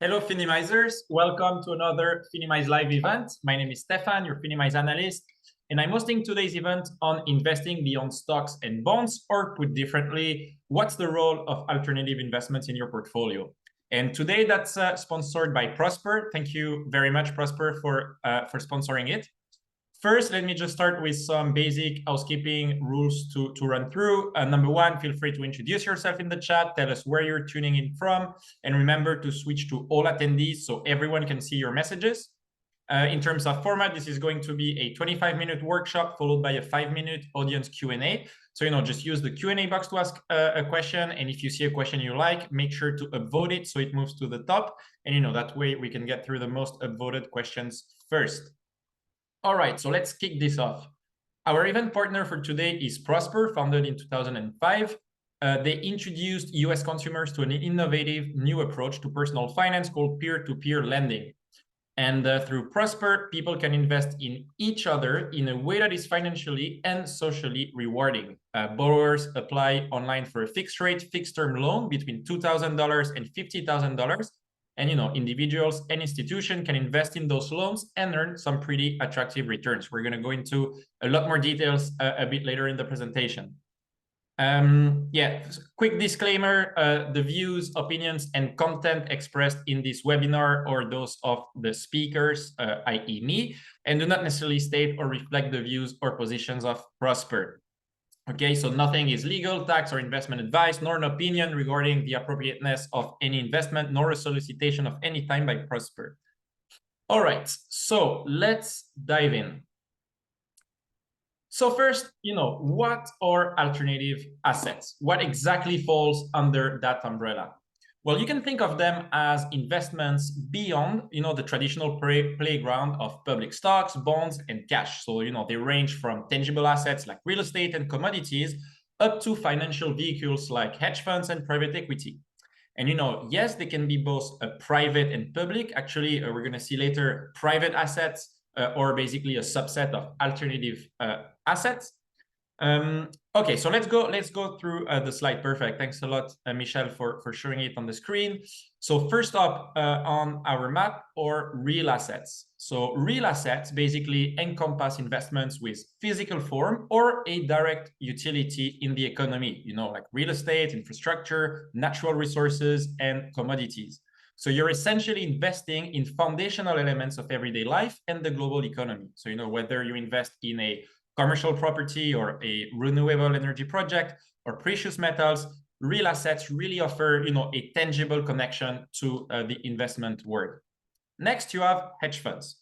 Hello, Finimizers. Welcome to another Finimize live event. My name is Stephane, your Finimize analyst, and I'm hosting today's event on investing beyond stocks and bonds, or put differently, what's the role of alternative investments in your portfolio? And today that's sponsored by Prosper. Thank you very much, Prosper, for sponsoring it. First, let me just start with some basic housekeeping rules to run through. Number one, feel free to introduce yourself in the chat, tell us where you're tuning in from, and remember to switch to all attendees so everyone can see your messages. In terms of format, this is going to be a 25-minute workshop followed by a 5-minute audience Q&A. So, just use the Q&A box to ask a question. And if you see a question you like, make sure to upvote it so it moves to the top. And, that way we can get through the most upvoted questions first. All right, so let's kick this off. Our event partner for today is Prosper, founded in 2005. They introduced US consumers to an innovative new approach to personal finance called peer-to-peer lending. And through Prosper, people can invest in each other in a way that is financially and socially rewarding. Borrowers apply online for a fixed rate, fixed term loan between $2,000 and $50,000. And, individuals and institutions can invest in those loans and earn some pretty attractive returns. We're going to go into a lot more details a bit later in the presentation. Quick disclaimer, the views, opinions, and content expressed in this webinar or those of the speakers, i.e. me, and do not necessarily state or reflect the views or positions of Prosper. Okay, so nothing is legal, tax, or investment advice, nor an opinion regarding the appropriateness of any investment, nor a solicitation of any time by Prosper. All right, so let's dive in. So first, what are alternative assets? What exactly falls under that umbrella? Well, you can think of them as investments beyond, the traditional playground of public stocks, bonds, and cash. So, they range from tangible assets like real estate and commodities up to financial vehicles like hedge funds and private equity. And, yes, they can be both private and public. Actually, we're going to see later private assets or basically a subset of alternative assets. Okay, so let's go through the slide. Perfect. Thanks a lot, Michelle, for showing it on the screen. So first up on our map are real assets. So real assets basically encompass investments with physical form or a direct utility in the economy, like real estate, infrastructure, natural resources, and commodities. So you're essentially investing in foundational elements of everyday life and the global economy. So, whether you invest in a commercial property or a renewable energy project or precious metals, real assets really offer, a tangible connection to the investment world. Next, you have hedge funds.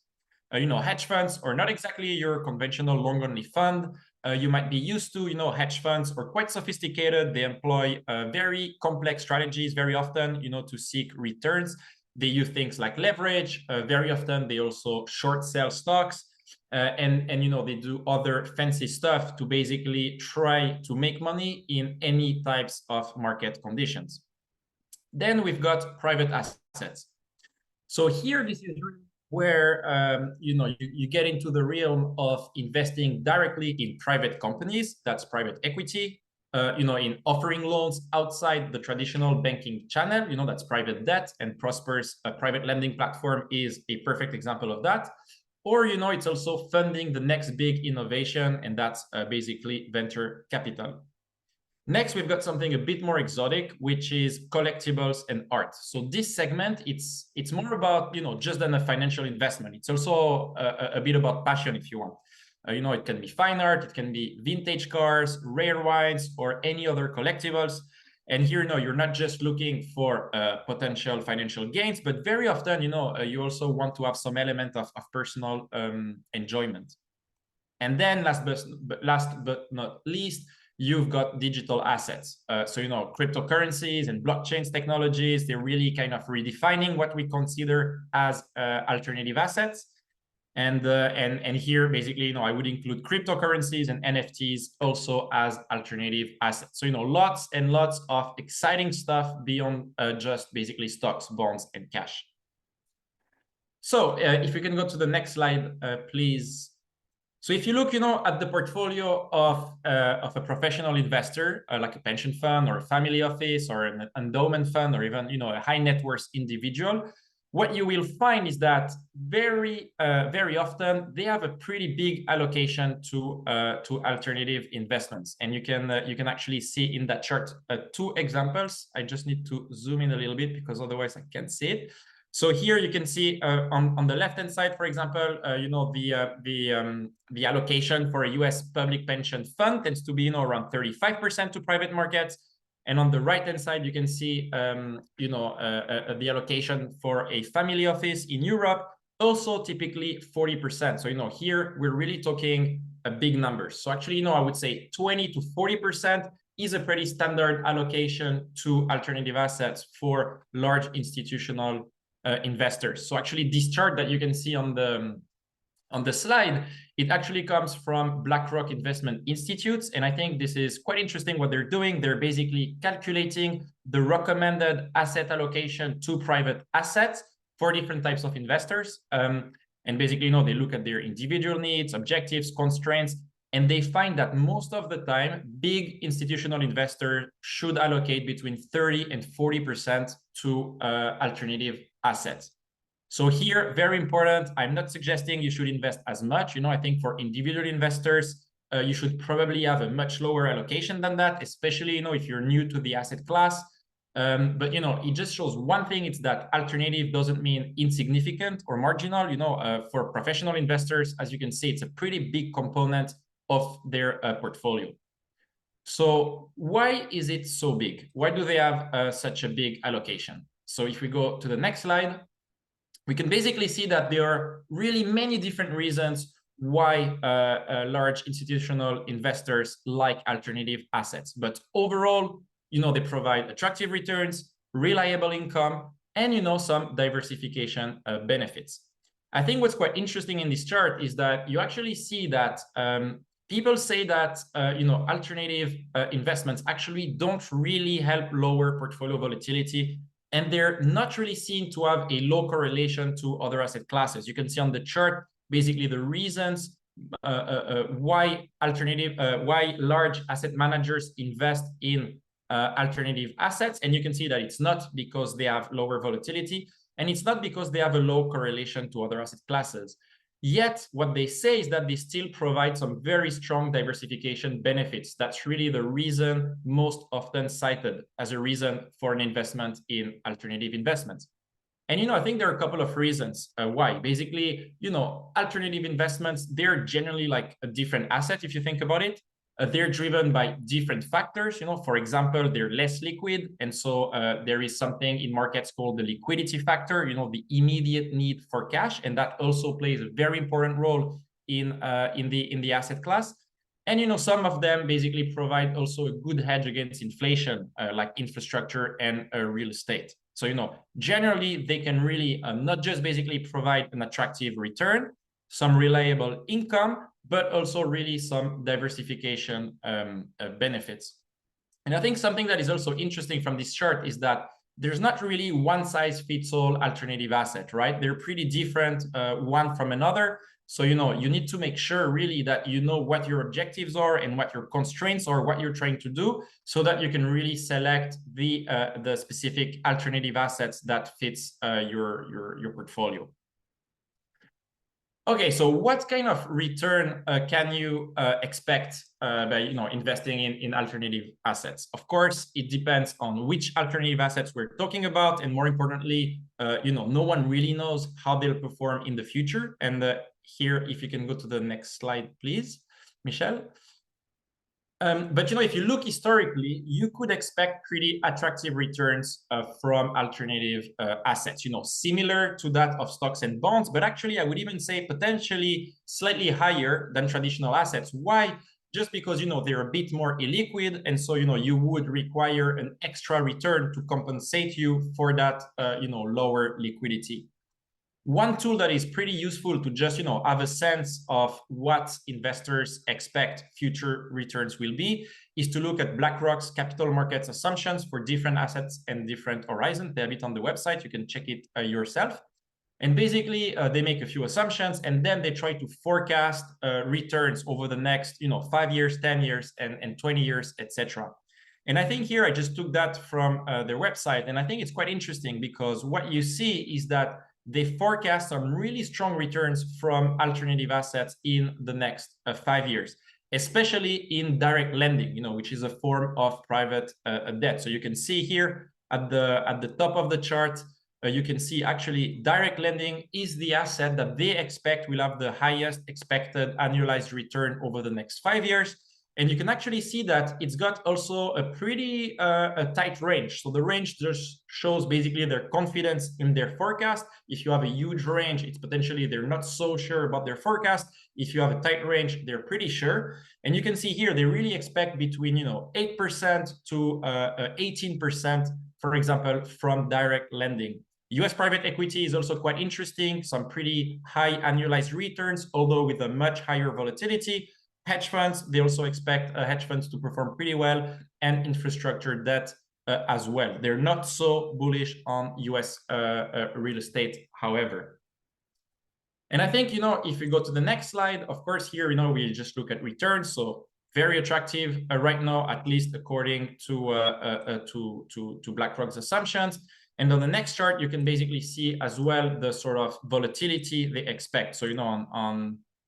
Hedge funds are not exactly your conventional long-only fund. You might be used to, hedge funds are quite sophisticated. They employ very complex strategies very often, to seek returns. They use things like leverage. Very often, they also short sell stocks. And they do other fancy stuff to basically try to make money in any types of market conditions. Then we've got private assets. So here, this is where you get into the realm of investing directly in private companies. That's private equity. In offering loans outside the traditional banking channel. That's private debt, and Prosper's private lending platform is a perfect example of that. Or, it's also funding the next big innovation, and that's basically venture capital. Next, we've got something a bit more exotic, which is collectibles and art. So this segment, it's more about, just than a financial investment. It's also a bit about passion, if you want. It can be fine art, it can be vintage cars, rare wines, or any other collectibles. And here, you're not just looking for potential financial gains, but very often, you also want to have some element of personal enjoyment. And then last but not least, you've got digital assets. So, cryptocurrencies and blockchain technologies, they're really kind of redefining what we consider as alternative assets. And here, basically, I would include cryptocurrencies and NFTs also as alternative assets. So, lots and lots of exciting stuff beyond just basically stocks, bonds, and cash. So if we can go to the next slide, please. So if you look, at the portfolio of a professional investor, like a pension fund or a family office or an endowment fund or even, a high net worth individual, what you will find is that very often they have a pretty big allocation to alternative investments, and you can actually see in that chart 2 examples. I just need to zoom in a little bit because otherwise I can't see it. So here you can see on the left hand side, for example, the allocation for a U.S. public pension fund tends to be around 35% to private markets. And on the right-hand side, you can see, the allocation for a family office in Europe, also typically 40%. So, here we're really talking big numbers. So actually, I would say 20 to 40% is a pretty standard allocation to alternative assets for large institutional investors. So actually, this chart that you can see on the slide, it actually comes from BlackRock Investment Institutes. And I think this is quite interesting what they're doing. They're basically calculating the recommended asset allocation to private assets for different types of investors. And basically, they look at their individual needs, objectives, constraints, and they find that most of the time, big institutional investors should allocate between 30 and 40% to alternative assets. So here, very important, I'm not suggesting you should invest as much. I think for individual investors, you should probably have a much lower allocation than that, especially, if you're new to the asset class. But, it just shows one thing. It's that alternative doesn't mean insignificant or marginal. For professional investors, as you can see, it's a pretty big component of their portfolio. So why is it so big? Why do they have such a big allocation? So if we go to the next slide, we can basically see that there are really many different reasons why large institutional investors like alternative assets. But overall, they provide attractive returns, reliable income, and, some diversification benefits. I think what's quite interesting in this chart is that you actually see that people say that, alternative investments actually don't really help lower portfolio volatility, and they're not really seen to have a low correlation to other asset classes. You can see on the chart, basically the reasons why large asset managers invest in alternative assets. And you can see that it's not because they have lower volatility, and it's not because they have a low correlation to other asset classes. Yet what they say is that they still provide some very strong diversification benefits. That's really the reason most often cited as a reason for an investment in alternative investments. And, I think there are a couple of reasons why. Basically, alternative investments, they're generally like a different asset if you think about it. They're driven by different factors. For example, they're less liquid. And so there is something in markets called the liquidity factor, the immediate need for cash. And that also plays a very important role in the asset class. And, some of them basically provide also a good hedge against inflation, like infrastructure and real estate. So, generally, they can really not just basically provide an attractive return, some reliable income, but also really some diversification benefits. And I think something that is also interesting from this chart is that there's not really one size fits all alternative asset, right? They're pretty different one from another. So, you need to make sure really that you know what your objectives are and what your constraints are, what you're trying to do, so that you can really select the specific alternative assets that fits your portfolio. Okay, so what kind of return can you expect by investing in alternative assets? Of course, it depends on which alternative assets we're talking about, and more importantly, no one really knows how they'll perform in the future. And here, if you can go to the next slide, please, Michelle. But if you look historically, you could expect pretty attractive returns from alternative assets, similar to that of stocks and bonds, but actually I would even say potentially slightly higher than traditional assets. Why? Just because, they're a bit more illiquid. And so, you would require an extra return to compensate you for that, lower liquidity. One tool that is pretty useful to just, have a sense of what investors expect future returns will be is to look at BlackRock's capital markets assumptions for different assets and different horizons. They have it on the website. You can check it yourself. And basically, they make a few assumptions, and then they try to forecast returns over the next, 5 years, 10 years, and 20 years, etc. And I think here I just took that from their website. And I think it's quite interesting because what you see is that they forecast some really strong returns from alternative assets in the next 5 years, especially in direct lending, which is a form of private debt. So you can see here at the top of the chart, you can see actually direct lending is the asset that they expect will have the highest expected annualized return over the next 5 years. And you can actually see that it's got also a pretty a tight range. So the range just shows basically their confidence in their forecast. If you have a huge range, it's potentially they're not so sure about their forecast. If you have a tight range, they're pretty sure. And you can see here, they really expect between 8% to 18%, for example, from direct lending. US private equity is also quite interesting, some pretty high annualized returns, although with a much higher volatility. Hedge funds, they also expect hedge funds to perform pretty well, and infrastructure debt as well. They're not so bullish on US real estate, however. And I think, if we go to the next slide, of course, here, we just look at returns. So very attractive right now, at least according to BlackRock's assumptions. And on the next chart, you can basically see as well the sort of volatility they expect. So,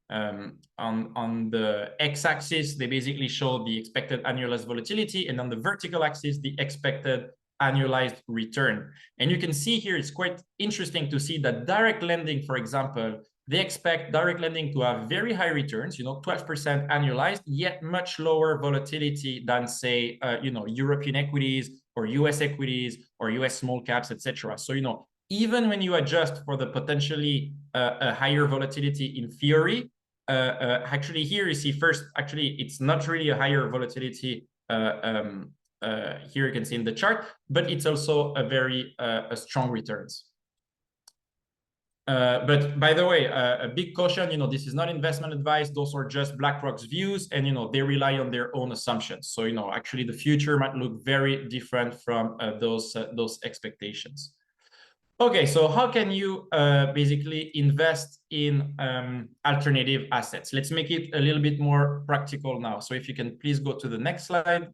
on the x-axis, they basically show the expected annualized volatility, and on the vertical axis, the expected annualized return. And you can see here, it's quite interesting to see that direct lending, for example, they expect direct lending to have very high returns, 12% annualized, yet much lower volatility than, say, European equities or US equities or US small caps, etc. So, even when you adjust for the potentially a higher volatility in theory, actually here you see first, actually, it's not really a higher volatility here you can see in the chart, but it's also a very strong returns. But by the way, a big caution, this is not investment advice. Those are just BlackRock's views, and, they rely on their own assumptions. So, actually the future might look very different from those expectations. Okay, so how can you basically invest in alternative assets? Let's make it a little bit more practical now. So if you can please go to the next slide.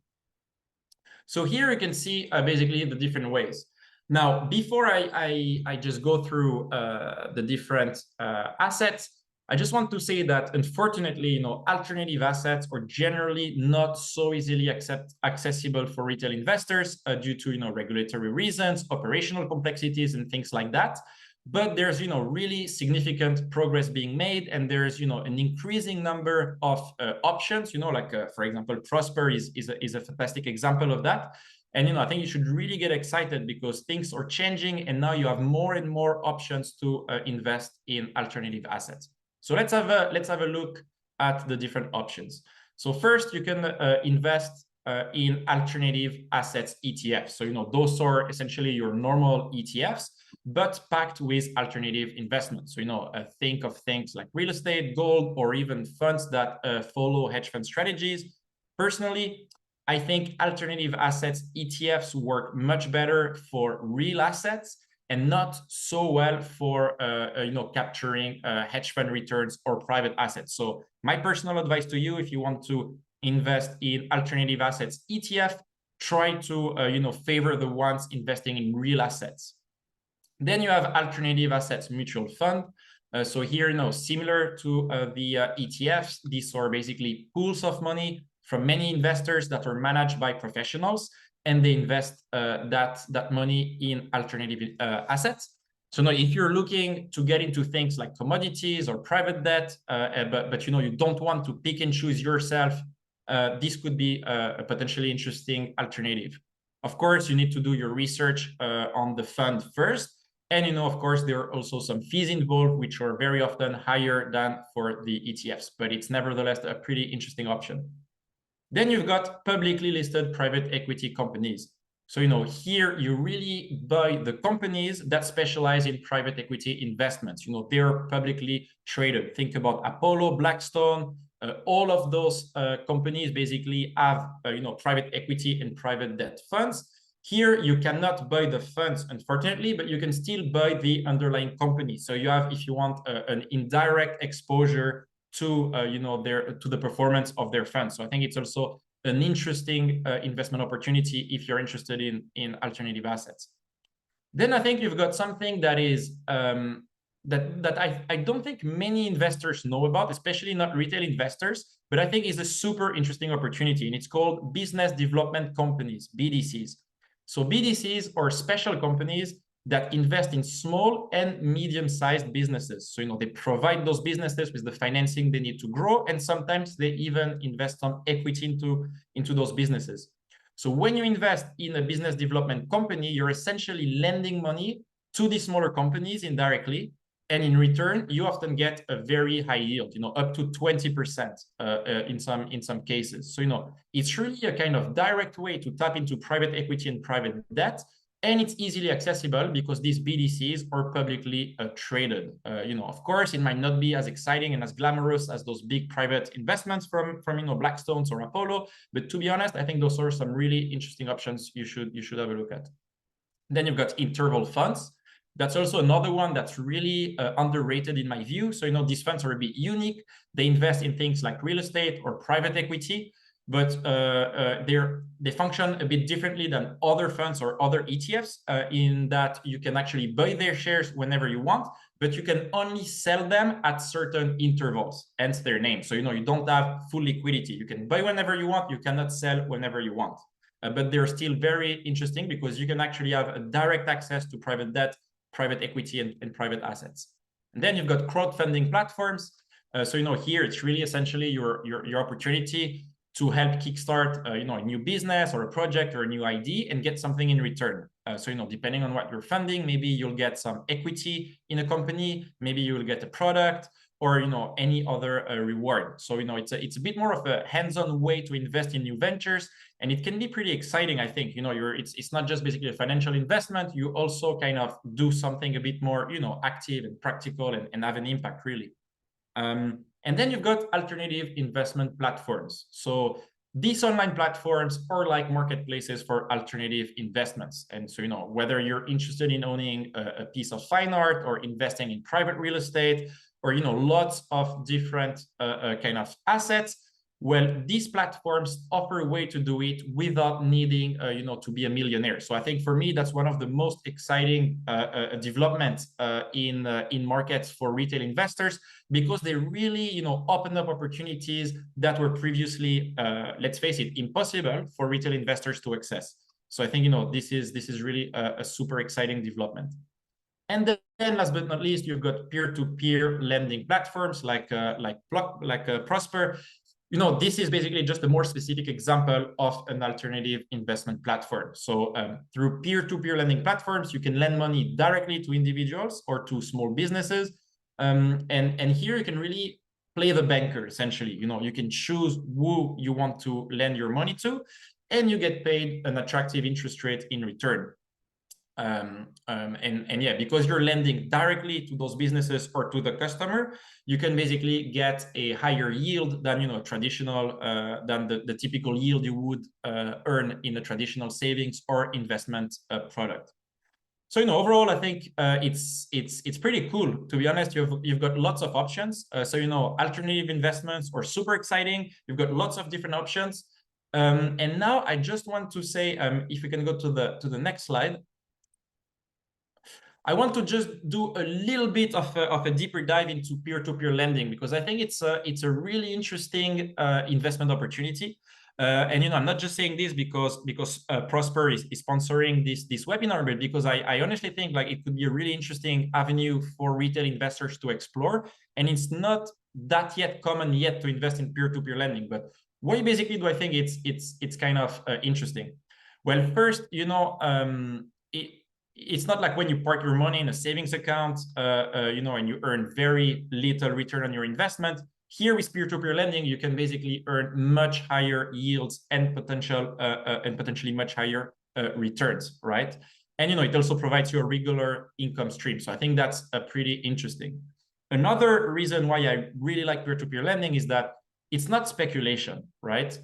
So here you can see basically the different ways. Now, before I just go through the different assets, I just want to say that, unfortunately, alternative assets are generally not so easily accessible for retail investors due to, regulatory reasons, operational complexities, and things like that. But there's, really significant progress being made, and there's, an increasing number of options, like, for example, Prosper is a fantastic example of that. And, I think you should really get excited because things are changing, and now you have more and more options to invest in alternative assets. So let's have a look at the different options. So first, you can invest in alternative assets ETFs. So, those are essentially your normal ETFs, but packed with alternative investments. So, think of things like real estate, gold, or even funds that follow hedge fund strategies. Personally, I think alternative assets ETFs work much better for real assets and not so well for capturing hedge fund returns or private assets. So my personal advice to you, if you want to invest in alternative assets ETF, try to favor the ones investing in real assets. Then you have alternative assets mutual fund. So here, similar to the ETFs, these are basically pools of money from many investors that are managed by professionals, and they invest that money in alternative assets. So now, if you're looking to get into things like commodities or private debt, but you don't want to pick and choose yourself, this could be a potentially interesting alternative. Of course, you need to do your research on the fund first. And, of course, there are also some fees involved, which are very often higher than for the ETFs, but it's nevertheless a pretty interesting option. Then you've got publicly listed private equity companies. So, here you really buy the companies that specialize in private equity investments. They're publicly traded. Think about Apollo, Blackstone, all of those companies basically have, private equity and private debt funds. Here, you cannot buy the funds, unfortunately, but you can still buy the underlying company. So you have, if you want, an indirect exposure to to the performance of their funds. So I think it's also an interesting investment opportunity if you're interested in alternative assets. Then I think you've got something that is that I don't think many investors know about, especially not retail investors, but I think is a super interesting opportunity, and it's called business development companies, BDCs. So BDCs are special companies that invest in small and medium-sized businesses. So, they provide those businesses with the financing they need to grow, and sometimes they even invest some equity into those businesses. So when you invest in a business development company, you're essentially lending money to these smaller companies indirectly. And in return, you often get a very high yield, up to 20% in some cases. So, it's really a kind of direct way to tap into private equity and private debt. And it's easily accessible because these BDCs are publicly traded. Of course, it might not be as exciting and as glamorous as those big private investments from Blackstones or Apollo. But to be honest, I think those are some really interesting options you should have a look at. Then you've got interval funds. That's also another one that's really underrated in my view. So, these funds are a bit unique. They invest in things like real estate or private equity, but they function a bit differently than other funds or other ETFs in that you can actually buy their shares whenever you want, but you can only sell them at certain intervals, hence their name. So, you don't have full liquidity. You can buy whenever you want. You cannot sell whenever you want. But they're still very interesting because you can actually have a direct access to private debt, private equity, and private assets. And then you've got crowdfunding platforms. So, here it's really essentially your opportunity to help kickstart, a new business or a project or a new idea and get something in return. So, depending on what you're funding, maybe you'll get some equity in a company, maybe you will get a product, or any other reward. So it's a bit more of a hands-on way to invest in new ventures, and it can be pretty exciting. I think it's not just basically a financial investment. You also kind of do something a bit more active and practical and have an impact really. And then you've got alternative investment platforms. So these online platforms are like marketplaces for alternative investments. And so, whether you're interested in owning a piece of fine art or investing in private real estate, or lots of different kind of assets, well, these platforms offer a way to do it without needing to be a millionaire. So I think for me that's one of the most exciting developments in markets for retail investors, because they really open up opportunities that were previously, let's face it, impossible for retail investors to access. So I think this is really a super exciting development. And then last but not least, you've got peer-to-peer lending platforms like Prosper. This is basically just a more specific example of an alternative investment platform. So through peer-to-peer lending platforms, you can lend money directly to individuals or to small businesses. And here you can really play the banker, essentially. You can choose who you want to lend your money to, and you get paid an attractive interest rate in return. And yeah, because you're lending directly to those businesses or to the customer, you can basically get a higher yield than traditional than the typical yield you would earn in a traditional savings or investment product. So overall, I think it's pretty cool. To be honest, you've got lots of options. So alternative investments are super exciting. You've got lots of different options. And now I just want to say, if we can go to the next slide. I want to just do a little bit of a deeper dive into peer-to-peer lending, because I think it's a really interesting investment opportunity. And I'm not just saying this because Prosper is sponsoring this webinar, but because I honestly think like it could be a really interesting avenue for retail investors to explore. And it's not that yet common yet to invest in peer-to-peer lending. But why basically do I think it's kind of interesting? Well, first, it's not like when you park your money in a savings account, and you earn very little return on your investment. Here with peer-to-peer lending, you can basically earn much higher yields and potentially much higher returns, right? And it also provides you a regular income stream. So I think that's pretty interesting. Another reason why I really like peer-to-peer lending is that it's not speculation, right?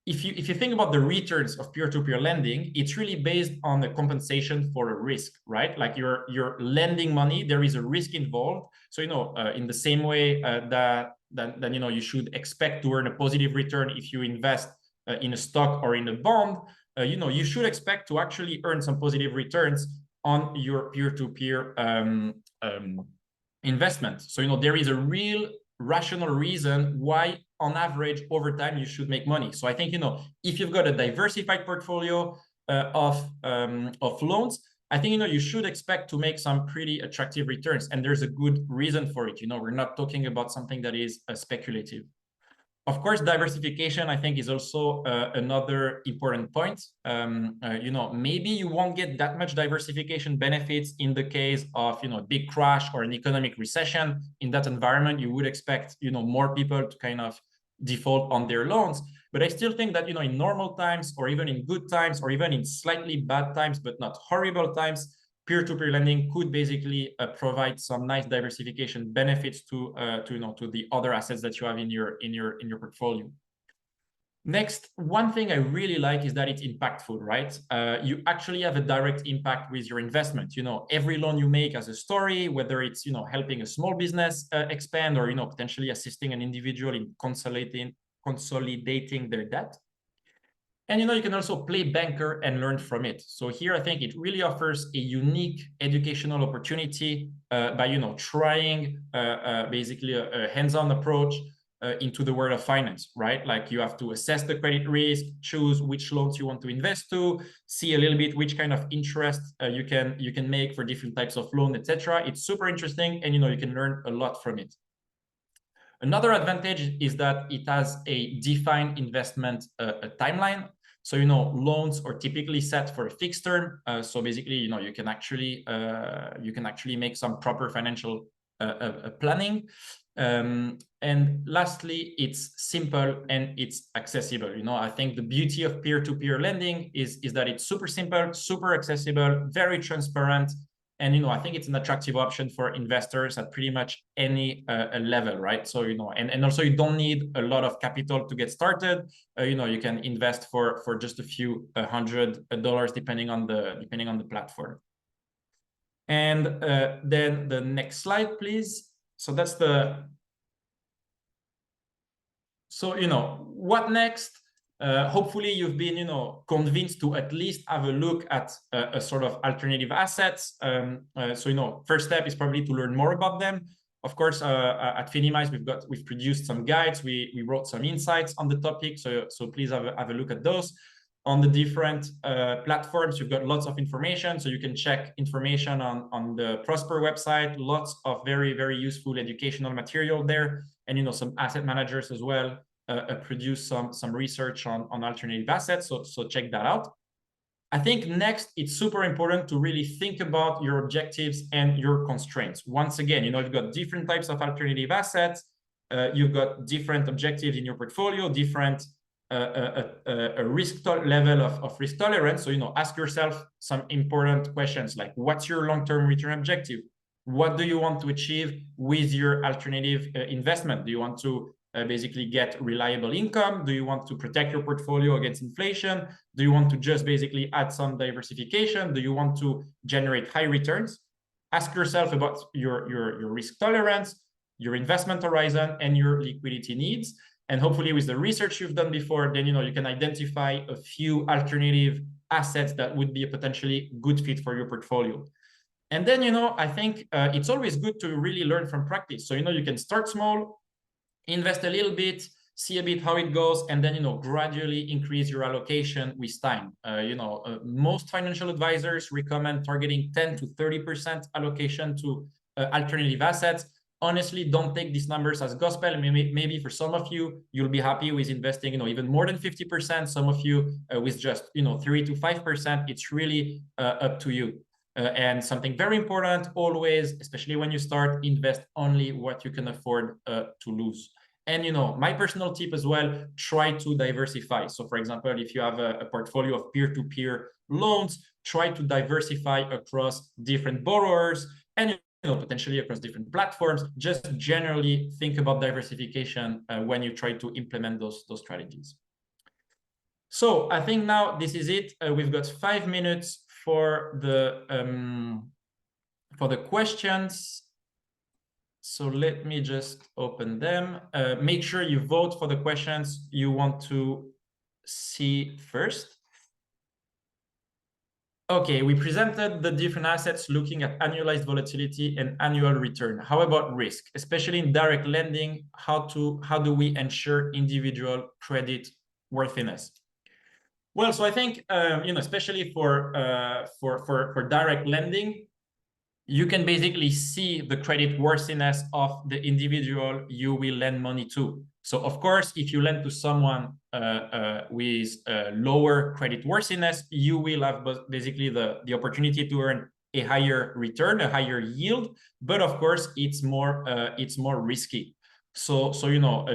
If you think about the returns of peer-to-peer lending, it's really based on the compensation for a risk, right? Like you're lending money, there is a risk involved. So in the same way that you should expect to earn a positive return if you invest in a stock or in a bond. you should expect to actually earn some positive returns on your peer-to-peer investment. So, there is a real rational reason why on average over time you should make money. So I think, if you've got a diversified portfolio of loans, I think, you should expect to make some pretty attractive returns, and there's a good reason for it. We're not talking about something that is speculative. Of course, diversification, I think, is also another important point. Maybe you won't get that much diversification benefits in the case of, a big crash or an economic recession. In that environment, you would expect, more people to kind of default on their loans. But I still think that, in normal times, or even in good times, or even in slightly bad times, but not horrible times, peer-to-peer lending could basically provide some nice diversification benefits to the other assets that you have in your portfolio. Next, one thing I really like is that it's impactful, right? You actually have a direct impact with your investment. Every loan you make has a story, whether it's helping a small business expand, or potentially assisting an individual in consolidating their debt. And you can also play banker and learn from it. So here I think it really offers a unique educational opportunity by trying basically a hands-on approach into the world of finance, right? Like, you have to assess the credit risk, choose which loans you want to invest to, see a little bit which kind of interest you can make for different types of loan, etc. It's super interesting, and you can learn a lot from it. Another advantage is that it has a defined investment timeline. So, loans are typically set for a fixed term. So basically, you can actually make some proper financial planning. And lastly, it's simple and it's accessible. I think the beauty of peer-to-peer lending is that it's super simple, super accessible, very transparent. And, I think it's an attractive option for investors at pretty much any level, right? So, and also you don't need a lot of capital to get started. You can invest for just a few $100 depending on the platform. And then the next slide, please. So that's what next? Hopefully you've been, convinced to at least have a look at a sort of alternative assets. So, first step is probably to learn more about them. Of course, at Finimize, we've produced some guides. We wrote some insights on the topic. So please have a look at those. On the different platforms, you've got lots of information. So you can check information on the Prosper website, lots of very, very useful educational material there. And, some asset managers as well produce some research on alternative assets. So check that out. I think next, it's super important to really think about your objectives and your constraints. Once again, you've got different types of alternative assets. You've got different objectives in your portfolio, different risk level of risk tolerance. So, ask yourself some important questions like, what's your long-term return objective? What do you want to achieve with your alternative investment? Do you want to basically get reliable income? Do you want to protect your portfolio against inflation? Do you want to just basically add some diversification? Do you want to generate high returns? Ask yourself about your risk tolerance, your investment horizon, and your liquidity needs. And hopefully with the research you've done before, then, you can identify a few alternative assets that would be a potentially good fit for your portfolio. And then, I think it's always good to really learn from practice. So, you can start small, invest a little bit, see a bit how it goes, and then, gradually increase your allocation with time. Most financial advisors recommend targeting 10 to 30% allocation to alternative assets. Honestly, don't take these numbers as gospel. Maybe for some of you, you'll be happy with investing, even more than 50%. Some of you with just, 3 to 5%. It's really up to you. And something very important, always, especially when you start, invest only what you can afford to lose. And, my personal tip as well, try to diversify. So, for example, if you have a portfolio of peer-to-peer loans, try to diversify across different borrowers and, potentially across different platforms. Just generally think about diversification when you try to implement those strategies. So I think now this is it. We've got 5 minutes for the questions. So let me just open them. Make sure you vote for the questions you want to see first. Okay, we presented the different assets looking at annualized volatility and annual return. How about risk, especially in direct lending? How do we ensure individual credit worthiness? Well, so I think especially for direct lending, you can basically see the credit worthiness of the individual you will lend money to. So of course, if you lend to someone with lower credit worthiness, you will have basically the opportunity to earn a higher return, a higher yield. But of course, it's more risky. So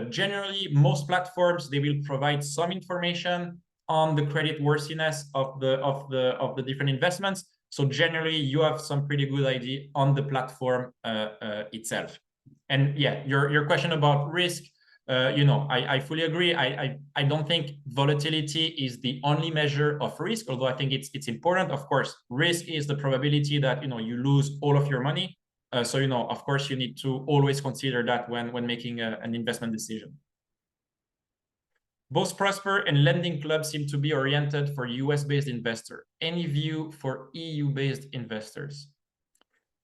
generally, most platforms, they will provide some information on the credit worthiness of the different investments. So generally, you have some pretty good idea on the platform itself. And yeah, your question about risk, I fully agree. I don't think volatility is the only measure of risk, although I think it's important. Of course, risk is the probability that you lose all of your money. So of course, you need to always consider that when making an investment decision. Both Prosper and Lending Club seem to be oriented for US-based investor. Any view for EU-based investors?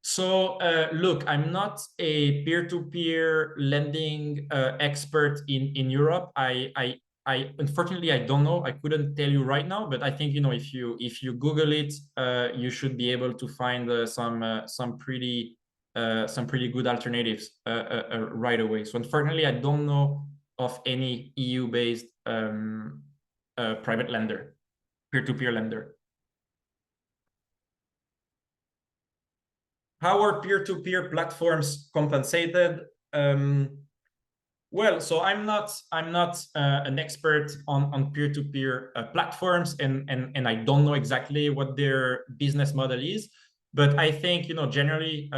So look, I'm not a peer-to-peer lending expert in Europe. I unfortunately I don't know. I couldn't tell you right now, but I think if you Google it, you should be able to find some pretty good alternatives right away. So unfortunately, I don't know of any EU-based private lender, peer-to-peer lender. How are peer-to-peer platforms compensated? Well, so I'm not an expert on peer-to-peer platforms, and I don't know exactly what their business model is. But I think generally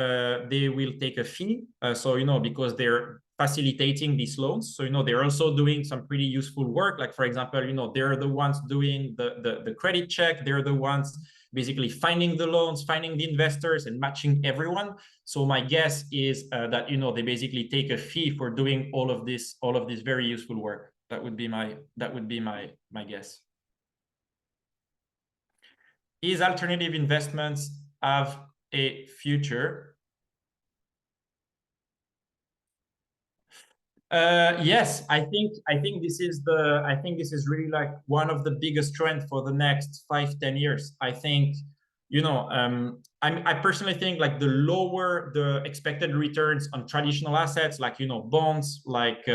they will take a fee. So because they're facilitating these loans. So they're also doing some pretty useful work. Like for example, they're the ones doing the credit check. They're the ones basically finding the loans, finding the investors, and matching everyone. So my guess is that they basically take a fee for doing all of this very useful work. That would be my guess. Is alternative investments have a future? Yes, I think this is really like one of the biggest trends for the next 5-10 years. I think I personally think like the lower the expected returns on traditional assets like bonds, like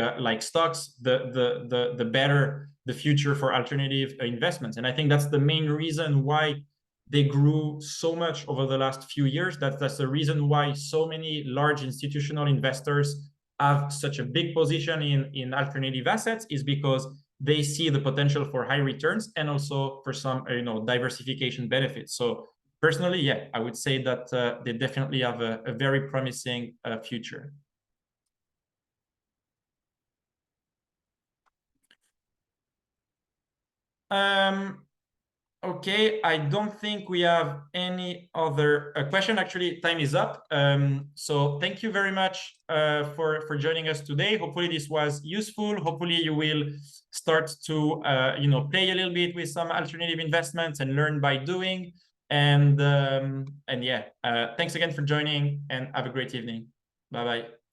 stocks, the better the future for alternative investments. And I think that's the main reason why they grew so much over the last few years. That's the reason why so many large institutional investors have such a big position in alternative assets, is because they see the potential for high returns and also for some diversification benefits. So personally, yeah, I would say that they definitely have a very promising future. Okay, I don't think we have any other question. Actually, time is up. So thank you very much for joining us today. Hopefully this was useful. Hopefully you will start to play a little bit with some alternative investments and learn by doing. And yeah, thanks again for joining, and have a great evening. Bye bye.